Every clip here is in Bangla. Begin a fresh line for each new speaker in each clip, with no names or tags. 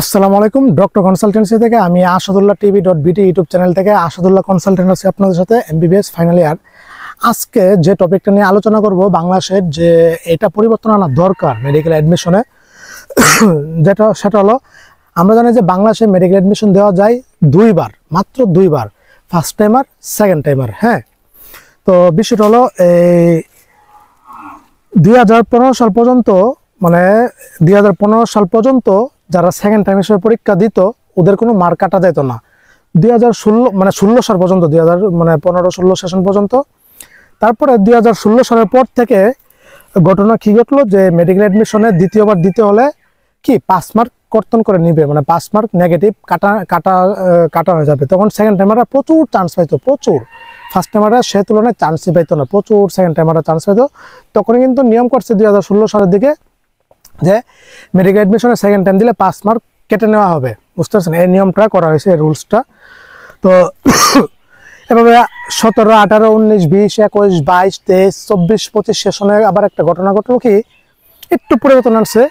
আসসালামু আলাইকুম। ডক্টর কনসালটেন্সি থেকে আমি আসাদুল্লাহ টিভি.বিটি ইউটিউব চ্যানেল থেকে আসাদুল্লাহ কনসালটেন্ট আছি আপনাদের সাথে এমবিবিএস ফাইনাল ইয়ার। আজকে যে টপিকটা নিয়ে আলোচনা করব, বাংলাদেশের যে এটা পরিবর্তন আনা দরকার মেডিকেল অ্যাডমিশনে, সেটা হলো আমরা জানি যে বাংলাদেশে মেডিকেল অ্যাডমিশন দেওয়া যায় দুইবার, মাত্র দুইবার, ফার্স্ট টাইমার, সেকেন্ড টাইমার। হ্যাঁ, তো বিষয়টা হলো এই 2015 সাল পর্যন্ত, মানে 2015 সাল পর্যন্ত যারা সেকেন্ড টাইম হিসেবে পরীক্ষা দিত ওদের কোনো মার্ক কাটা যেত না। 2016 মানে 16 সাল পর্যন্ত, 15-16 সেশন পর্যন্ত। তারপরে 2016 সালের পর থেকে ঘটনা কি ঘটলো যে মেডিকেল অ্যাডমিশনে দ্বিতীয়বার দিতে হলে কি 5 মার্ক কর্তন করে নিবে, মানে 5 মার্ক নেগেটিভ কাটা হয়ে যাবে। তখন সেকেন্ড টাইমাররা প্রচুর চান্স পাইতো, প্রচুর। ফার্স্ট টাইমাররা সে তুলনায় চান্সই পাইতো না, প্রচুর সেকেন্ড টাইমাররা চান্স পাইতো। তখনই কিন্তু নিয়ম করছে 2016 সালের দিকে যে মেডিকেল অ্যাডমিশনে সেকেন্ড টাইম দিলে 5 মার্ক কেটে নেওয়া হবে। বুঝতে পারছেন, এই নিয়মটা করা হয়েছে, এই রুলসটা। তো এভাবে 17, 18, 19, 20, 21, 22, 23, 24, 25 সেশনে আবার একটা ঘটনা ঘটলো কি, একটু পরিবর্তন আসছে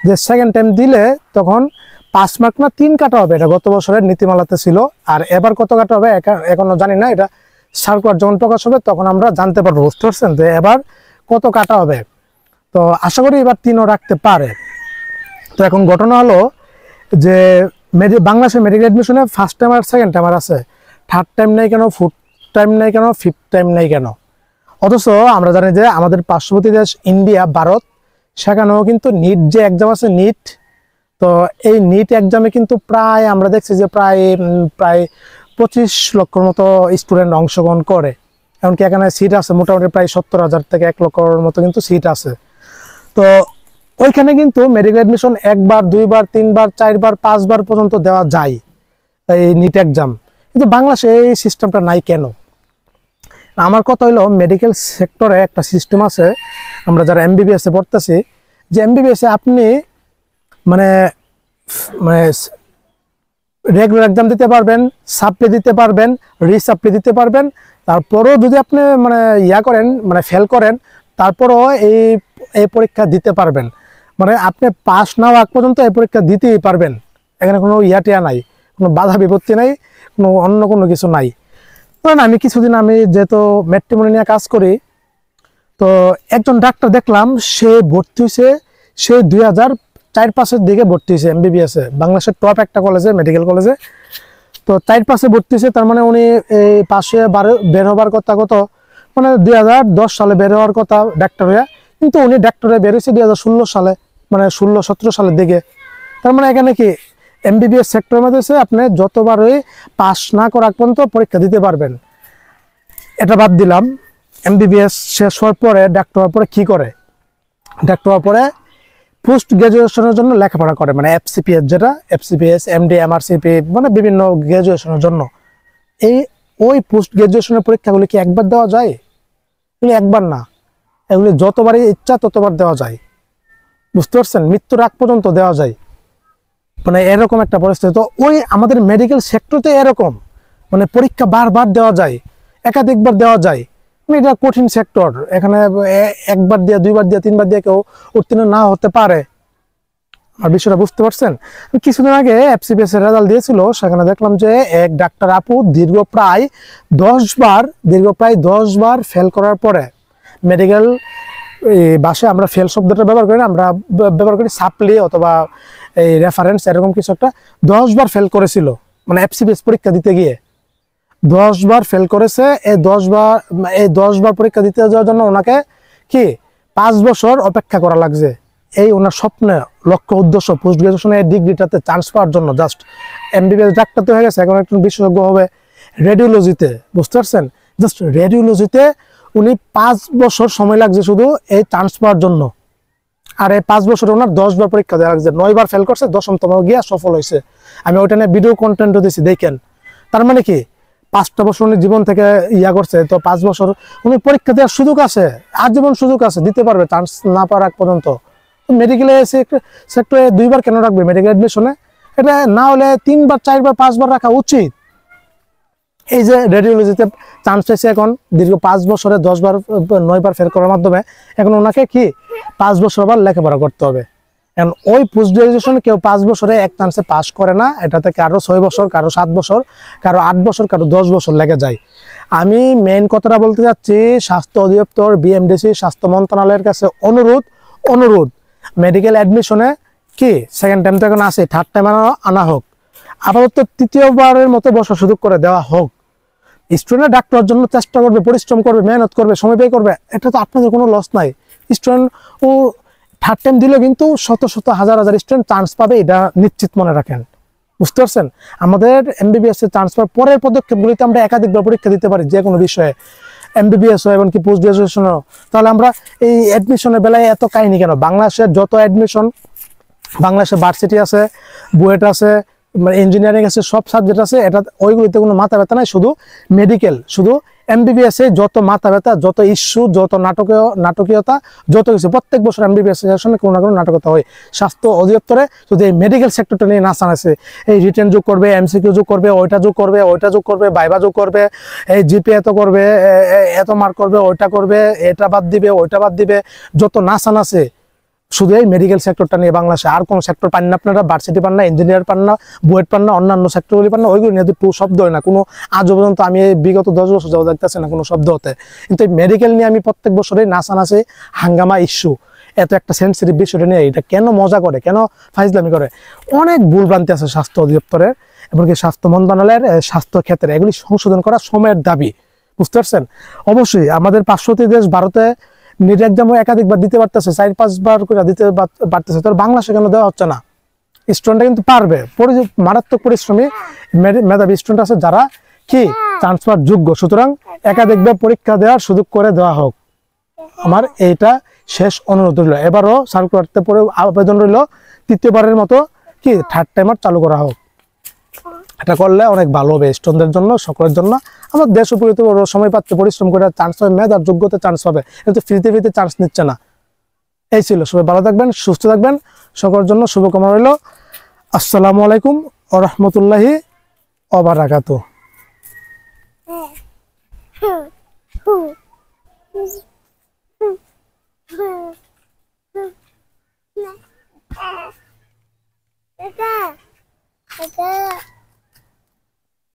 যে সেকেন্ড টাইম দিলে তখন 5 মার্ক না 3 কাটা হবে। এটা গত বছরের নীতিমালাতে ছিল। আর এবার কত কাটা হবে এখনো জানি না, এটা সার্কুলার যখন প্রকাশ হবে তখন আমরা জানতে পারবো। বুঝতে পারছেন যে এবার কত কাটা হবে। তো আশা করি এবার 3ও রাখতে পারে। তো এখন ঘটনা হলো যে বাংলাদেশের মেডিকেল অ্যাডমিশনে ফার্স্ট টাইম আর সেকেন্ড টাইমার আছে, থার্ড টাইম নেই কেন, ফোর্থ টাইম নেই কেন, ফিফথ টাইম নেই কেন? অথচ আমরা জানি যে আমাদের পার্শ্ববর্তী দেশ ইন্ডিয়া, ভারত, সেখানেও কিন্তু নিট যে এক্সাম আছে, নিট, তো এই নিট এক্সামে কিন্তু প্রায় আমরা দেখছি যে প্রায় 25 লক্ষর মতো স্টুডেন্ট অংশগ্রহণ করে। এমনকি এখানে সিট আছে মোটামুটি প্রায় 70,000 থেকে 1 লক্ষর মতো কিন্তু সিট আছে। তো ওইখানে কিন্তু মেডিকেল অ্যাডমিশন 1 বার, 2 বার, 3 বার, 4 বার, 5 বার পর্যন্ত দেওয়া যায় এই নিট এক্সাম। কিন্তু বাংলাদেশে এই সিস্টেমটা নাই কেন? আমার কথা হইলো মেডিকেল সেক্টরে একটা সিস্টেম আছে, আমরা যারা এমবিবিএস এ পড়তেছি, যে এমবিবিএস এ আপনি মানে রেগুলার এক্সাম দিতে পারবেন, সাপ্লি দিতে পারবেন, রিসাপ্লি দিতে পারবেন। তারপরও যদি আপনি করেন, ফেল করেন, তারপরও এই পরীক্ষা দিতে পারবেন। মানে আপনি পাস না হওয়া পর্যন্ত এই পরীক্ষা দিতেই পারবেন। এখানে কোনো টিয়া নাই, কোনো বাধা বিপত্তি নাই, অন্য কোনো কিছু নাই। কারণ আমি যেহেতু ম্যাট্রিমনি নিয়ে কাজ করি, তো একজন ডাক্তার দেখলাম সে ভর্তি হয়েছে, সে 2004-5 দিকে ভর্তি হয়েছে এমবিবিএস এ, বাংলাদেশের টপ একটা কলেজে, মেডিকেল কলেজে। তো 4-5 ভর্তি হয়েছে, তার মানে উনি এই পাশে বের হবার কথা কত, 2010 সালে বের হওয়ার কথা ডাক্তার হয়ে, কিন্তু উনি ডাক্তারে বের হয়েছে 2016 সালে, 16-17 সালের দিকে। তার মানে এখানে কি এমবিবিএস সেক্টরের মধ্যে আপনি যতবারই পাস না করা পর্যন্ত পরীক্ষা দিতে পারবেন। এটা বাদ দিলাম। এমবিবিএস শেষ হওয়ার পরে ডাক্তার হওয়ার পরে কি করে? ডাক্তার হওয়ার পরে পোস্ট গ্রাজুয়েশনের জন্য লেখাপড়া করে, এফসিপিএস, যেটা এফসিপিএস, এমডি, এমআরসিপি, বিভিন্ন গ্রাজুয়েশনের জন্য। ওই পোস্ট গ্রাজুয়েশনের পরীক্ষাগুলি কি একবার দেওয়া যায়? এগুলি একবার না, এগুলি যতবারই ইচ্ছা ততবার দেওয়া যায়। বুঝতে পারছেন, মৃত্যুর আগ পর্যন্ত দেওয়া যায়। এরকম একটা পরিস্থিতি। তো আমাদের মেডিকেল সেক্টরতে এরকম, পরীক্ষা বারবার দেওয়া যায়, একাধিকবার দেওয়া যায়। এটা কঠিন সেক্টর। এখানে 1 বার দিয়ে, 2 বার দিয়ে, 3 বার দিয়ে কেউ উত্তীর্ণ না হতে পারে। আর বিষয়টা বুঝতে পারছেন? কিছুদিন আগে এফসিপিএস এর রেজাল্ট দিয়েছিল, সেখানে দেখলাম যে এক ডাক্তার আপু দীর্ঘ প্রায় 10 বার ফেল করার পরে, মেডিকেল ভাষায় আমরা ফেল শব্দটা ব্যবহার করি না, আমরা ব্যবহার করি সাপ্লি অথবা এই রেফারেন্স, এরকম কিছু একটা। 10 বার ফেল করেছিল, এফসিপিএস পরীক্ষা দিতে গিয়ে 10 বার ফেল করেছে। এই 10 বার পরীক্ষা দিতে যাওয়ার জন্য ওনাকে কি 5 বছর অপেক্ষা করা লাগছে। এই ওনার স্বপ্ন, লক্ষ্য, উদ্দেশ্য পোস্ট গ্রাজুয়েশনের ডিগ্রিটাতে চান্স পাওয়ার জন্য। জাস্ট এমবিবিএস ডাক্তার তো হয়ে গেছে, এখন একজন বিশেষজ্ঞ হবে রেডিওলজিতে। বুঝতে পারছেন, জাস্ট রেডিওলজিতে উনি 5 বছর সময় লাগছে শুধু এই চান্স পাওয়ার জন্য। আর এই 5 বছরে ওনার 10 বার পরীক্ষা দেওয়া লাগছে, 9 বার ফেল করছে, 10তম গিয়া সফল হয়েছে। আমি ওইটা নিয়ে ভিডিও কন্টেন্টও দিয়েছি, দেখেন। তার মানে কি 5টা বছর উনি জীবন থেকে করছে, তো 5 বছর উনি পরীক্ষা দেওয়ার সুযোগ আছে, আজীবন সুযোগ আছে, দিতে পারবে চান্স না পাওয়ার আগ পর্যন্ত। মেডিকেল সেক্টরে 2 বার কেন রাখবে মেডিকেল অ্যাডমিশনে? এটা না হলে 3 বার, 4 বার, 5 বার রাখা উচিত। এই যে রেডিওলজিতে চান্স পেয়েছে এখন দীর্ঘ 5 বছরে 9 বার ফেল করার মাধ্যমে, এখন ওনাকে কি 5 বছর আবার লেখাপড়া করতে হবে। কারণ ওই পোস্ট গ্রাজুয়েশন কেউ 5 বছরে এক চান্সে পাস করে না, এটাতে কারো 6 বছর, কারো 7 বছর, কারো 8 বছর, কারো 10 বছর লেগে যায়। আমি মেইন কথাটা বলতে যাচ্ছি, স্বাস্থ্য অধিদপ্তর, বিএমডিসি, স্বাস্থ্য মন্ত্রণালয়ের কাছে অনুরোধ মেডিকেল অ্যাডমিশনে কি সেকেন্ড টাইম তো এখন আসে, থার্ড টাইম আনা হোক, আপাতত তৃতীয়বারের মতো বসার সুযোগ করে দেওয়া হোক। স্টুডেন্ট ডাক্তারের জন্য চেষ্টা করবে, পরিশ্রম করবে, মেহনত করবে, সময় ব্যয় করবে, এটা তো আপনাদের কোনো লস নাই। স্টুডেন্ট ও থার্ড টাইম দিলেও কিন্তু শত শত হাজার হাজার স্টুডেন্ট চান্স পাবে, এটা নিশ্চিত মনে রাখেন। বুঝতে পারছেন? আমাদের এমবিবিএস এর চান্স পাওয়ার পরের পদক্ষেপগুলিতে আমরা একাধিকবার পরীক্ষা দিতে পারি যে কোনো বিষয়ে, এমবিবিএস হয় এমনকি পোস্ট গ্রাজুয়েশনও। তাহলে আমরা এই অ্যাডমিশনের বেলায় এত কাহিনী কেন? বাংলাদেশের যত অ্যাডমিশন, বাংলাদেশে ভার্সিটি আছে, বুয়েট আছে, ইঞ্জিনিয়ারিং আছে, সব সাবজেক্ট আছে, এটা ওইগুলিতে কোনো মাথা ব্যথা নাই। শুধু মেডিকেল, শুধু এমবিবিএস এ যত মাথা ব্যথা, যত ইস্যু, যত নাটকীয়তা, যত কিছু প্রত্যেক বছর এমবিবিএস সেকশনে কোনো না কোনো নাটকতা হয়। স্বাস্থ্য অধিদপ্তরে যদি এই মেডিকেল সেক্টরটা নিয়ে নাচান আছে, এই রিটেন যোগ করবে, এমসিকিউ যোগ করবে, ওইটা যোগ করবে, ওইটা যোগ করবে, ভাইবা যোগ করবে, এই জিপি এত করবে, এত মার্ক করবে, ওইটা করবে, এটা বাদ দিবে, ওইটা বাদ দিবে, যত নাচান আছে শুধু এই মেডিকেল সেক্টরটা নিয়ে। বাংলাদেশে আর কোনো সেক্টর পান না আপনারা, ভার্সিটি পান না, ইঞ্জিনিয়ার পান না, বুয়েট পান না, অন্যান্য সেক্টরগুলি পান না, ওইগুলো নিয়ে টু শব্দ হয় না কোনো। আজও পর্যন্ত আমি এই বিগত 10 বছর যাওয়া দেখতেছি না কোনো শব্দ হতে। কিন্তু এই মেডিকেল নিয়ে আমি প্রত্যেক বছরেই নাচানাচি, হাঙ্গামা, ইস্যু, এত একটা সেন্সিটিভ বিষয়টা নিয়ে এটা কেন মজা করে, কেন ফাইজলামি করে? অনেক ভুলভ্রান্তি আছে স্বাস্থ্য অধিদপ্তরের, এমনকি স্বাস্থ্য মন্ত্রণালয়ের স্বাস্থ্য ক্ষেত্রে, এগুলি সংশোধন করা সময়ের দাবি। বুঝতে পারছেন? অবশ্যই আমাদের পার্শ্ববর্তী দেশ ভারতে নিট এক্সামও একাধিকবার দিতে পারতেছে, 4-5 বার করে দিতে পারতেছে, তো বাংলাদেশে কেন দেওয়া হচ্ছে না? স্টুডেন্টরা কিন্তু পারবে, মারাত্মক পরিশ্রমী মেধাবী স্টুডেন্ট আছে যারা কি চান্স পাওয়ার যোগ্য। সুতরাং একাধিকবার পরীক্ষা দেওয়ার সুযোগ করে দেওয়া হোক, আমার এইটা শেষ অনুরোধ রইল। এবারও সার্কুলারতে পরে আবেদন রইল তৃতীয়বারের মতো কি থার্ড টাইমার চালু করা হোক। এটা করলে অনেক ভালো হবে স্টুডেন্টদের জন্য, সকলের জন্য। আমার দেশ উপকৃত সময় পাচ্ছে, পরিশ্রম করে চান্স পাবে, মেধার যোগ্যতা চান্স পাবে, কিন্তু ফ্রিতে চান্স নিচ্ছে না। এই ছিল। সবাই ভালো থাকবেন, সুস্থ থাকবেন, সকলের জন্য শুভকামনা রইল। আসসালামু আলাইকুম ওয়া রাহমাতুল্লাহি ওয়া বারাকাতুহু।